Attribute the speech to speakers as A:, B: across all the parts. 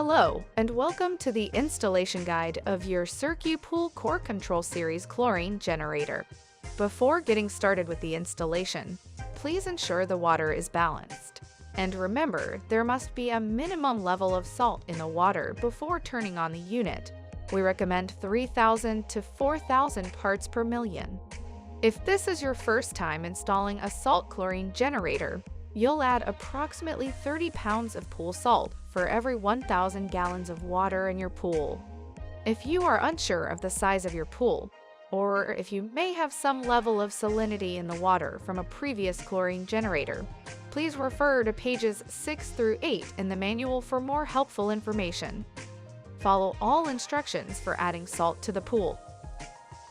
A: Hello, and welcome to the installation guide of your CircuPool CORE-CONTROL Series chlorine generator. Before getting started with the installation, please ensure the water is balanced. And remember, there must be a minimum level of salt in the water before turning on the unit. We recommend 3,000 to 4,000 parts per million. If this is your first time installing a salt chlorine generator, you'll add approximately 30 pounds of pool salt for every 1,000 gallons of water in your pool. If you are unsure of the size of your pool, or if you may have some level of salinity in the water from a previous chlorine generator, please refer to pages 6 through 8 in the manual for more helpful information. Follow all instructions for adding salt to the pool.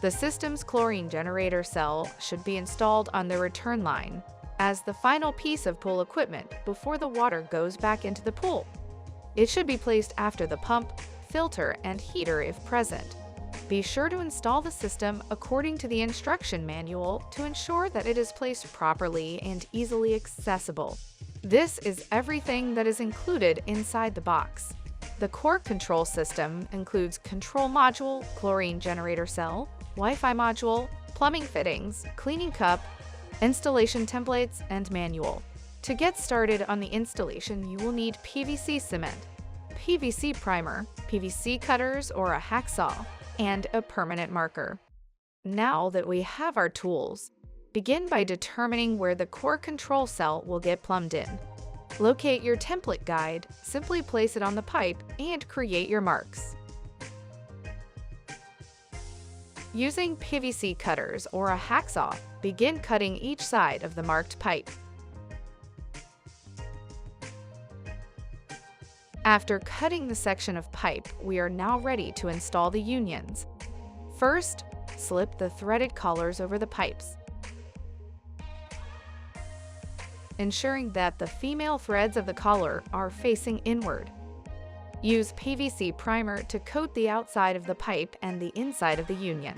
A: The system's chlorine generator cell should be installed on the return line as the final piece of pool equipment before the water goes back into the pool. It should be placed after the pump, filter, and heater if present. Be sure to install the system according to the instruction manual to ensure that it is placed properly and easily accessible. This is everything that is included inside the box. The core control system includes control module, chlorine generator cell, Wi-Fi module, plumbing fittings, cleaning cup, installation templates, and manual. To get started on the installation, you will need PVC cement, PVC primer, PVC cutters or a hacksaw, and a permanent marker. Now that we have our tools, begin by determining where the core control cell will get plumbed in. Locate your template guide, simply place it on the pipe, and create your marks. Using PVC cutters or a hacksaw, begin cutting each side of the marked pipe. After cutting the section of pipe, we are now ready to install the unions. First, slip the threaded collars over the pipes, ensuring that the female threads of the collar are facing inward. Use PVC primer to coat the outside of the pipe and the inside of the union.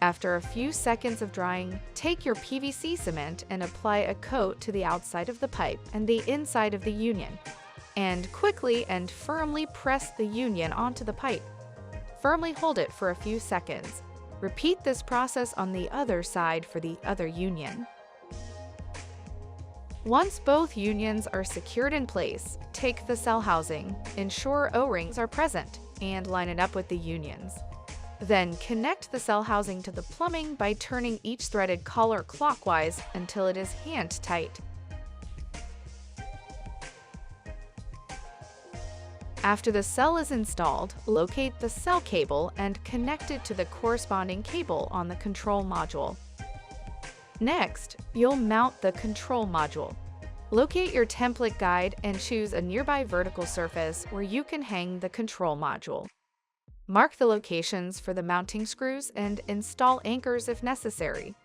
A: After a few seconds of drying, take your PVC cement and apply a coat to the outside of the pipe and the inside of the union, and quickly and firmly press the union onto the pipe. Firmly hold it for a few seconds. Repeat this process on the other side for the other union. Once both unions are secured in place, take the cell housing, ensure O-rings are present, and line it up with the unions. Then connect the cell housing to the plumbing by turning each threaded collar clockwise until it is hand tight. After the cell is installed, locate the cell cable and connect it to the corresponding cable on the control module. Next, you'll mount the control module. Locate your template guide and choose a nearby vertical surface where you can hang the control module. Mark the locations for the mounting screws and install anchors if necessary.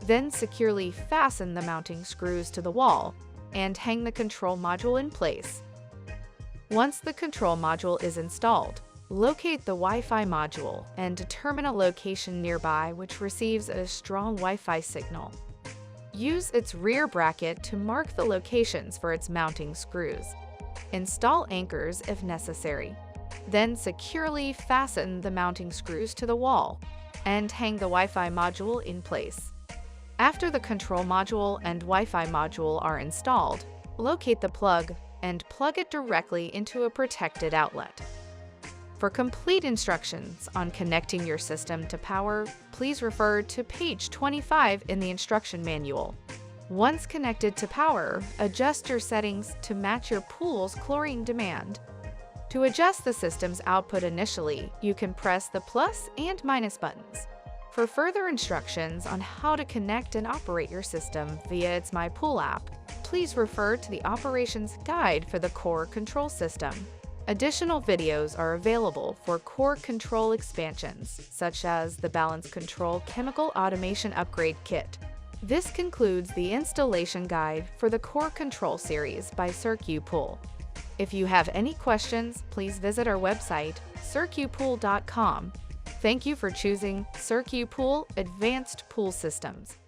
A: Then securely fasten the mounting screws to the wall and hang the control module in place. Once the control module is installed, locate the Wi-Fi module and determine a location nearby which receives a strong Wi-Fi signal. Use its rear bracket to mark the locations for its mounting screws. Install anchors if necessary. Then securely fasten the mounting screws to the wall and hang the Wi-Fi module in place. After the control module and Wi-Fi module are installed, locate the plug and plug it directly into a protected outlet. For complete instructions on connecting your system to power, please refer to page 25 in the instruction manual. Once connected to power, adjust your settings to match your pool's chlorine demand. To adjust the system's output initially, you can press the plus and minus buttons. For further instructions on how to connect and operate your system via its My Pool app, please refer to the operations guide for the core control system. Additional videos are available for core control expansions, such as the Balance Control Chemical Automation Upgrade Kit. This concludes the installation guide for the Core Control Series by CircuPool. If you have any questions, please visit our website, circupool.com. Thank you for choosing CircuPool Advanced Pool Systems.